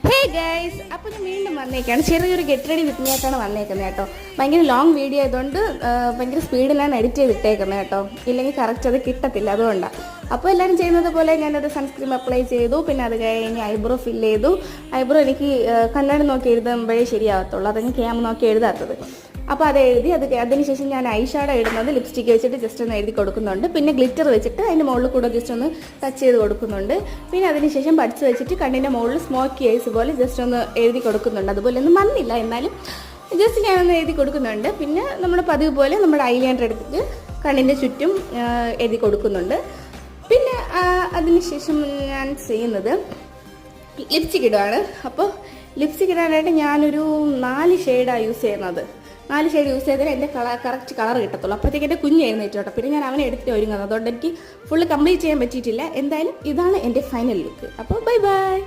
Hey guys, അപ്പോൾ ഞാൻ വീണ്ടും വന്നേക്കാണ്. ചെറിയൊരു ഗെറ്റ് റെഡി വിത്ത് മീ ആയിട്ടാണ് വന്നേക്കുന്നത് കേട്ടോ. ഭയങ്കര ലോങ് വീഡിയോ ആയതുകൊണ്ട് ഭയങ്കര സ്പീഡിലാണ് എഡിറ്റ് ചെയ്തിട്ടേക്കുന്നത് കേട്ടോ. ഇല്ലെങ്കിൽ കറക്റ്റ് അത് കിട്ടത്തില്ല, അതുകൊണ്ടാണ്. അപ്പോൾ എല്ലാവരും ചെയ്യുന്നത് പോലെ ഞാനൊരു സൺസ്ക്രീം അപ്ലൈ ചെയ്തു. പിന്നെ അത് കഴിഞ്ഞ് ഐബ്രോ ഫില്ല് ചെയ്തു. ഐബ്രോ എനിക്ക് കണ്ണാടി നോക്കി എഴുതുമ്പോഴേ ശരിയാകത്തുള്ളൂ, അതങ്ങ് ക്യാം നോക്കി എഴുതാത്തത്. അപ്പോൾ അത് എഴുതി. അതിനുശേഷം ഞാൻ ഐ ഷാഡോ ഇടുന്നത് ലിപ്സ്റ്റിക്ക് വെച്ചിട്ട് ജസ്റ്റ് ഒന്ന് എഴുതി കൊടുക്കുന്നുണ്ട്. പിന്നെ ഗ്ലിറ്റർ വെച്ചിട്ട് അതിൻ്റെ മുകളിൽ കൂടെ ജസ്റ്റ് ഒന്ന് ടച്ച് ചെയ്ത് കൊടുക്കുന്നുണ്ട്. പിന്നെ അതിനുശേഷം ബഡ്സ് വെച്ചിട്ട് കണ്ണിൻ്റെ മുകളിൽ സ്മോക്കി ഐസ് പോലെ ജസ്റ്റ് ഒന്ന് എഴുതി കൊടുക്കുന്നുണ്ട്. അതുപോലെ ഒന്നും വന്നില്ല, എന്നാലും ജസ്റ്റ് ഞാനൊന്ന് എഴുതി കൊടുക്കുന്നുണ്ട്. പിന്നെ നമ്മുടെ പതിവ് പോലെ നമ്മുടെ ഐലൈനർ എടുത്തിട്ട് കണ്ണിൻ്റെ ചുറ്റും എഴുതി കൊടുക്കുന്നുണ്ട്. പിന്നെ അതിനുശേഷം ഞാൻ ചെയ്യുന്നത് ലിപ്സ്റ്റിക്ക് ഇടുകയാണ്. അപ്പോൾ ലിപ്സ്റ്റിക്ക് ഇടാനായിട്ട് ഞാനൊരു 4 ഷെയ്ഡാണ് യൂസ് ചെയ്യുന്നത്. 4 ഷെയ്ഡ് യൂസ് ചെയ്താലേ എൻ്റെ കറക്റ്റ് കളർ കിട്ടത്തുള്ളൂ. അപ്പോഴത്തേക്ക് എൻ്റെ കുഞ്ഞ് എഴുന്നേറ്റ് കേട്ടോ. പിന്നെ ഞാൻ അവനെ എടുത്തിട്ട് ഒരുങ്ങുന്നത്, അതുകൊണ്ട് എനിക്ക് ഫുള്ള് കംപ്ലീറ്റ് ചെയ്യാൻ പറ്റിയിട്ടില്ല. എന്തായാലും ഇതാണ് എൻ്റെ ഫൈനൽ ലുക്ക്. അപ്പോൾ ബൈ ബൈ.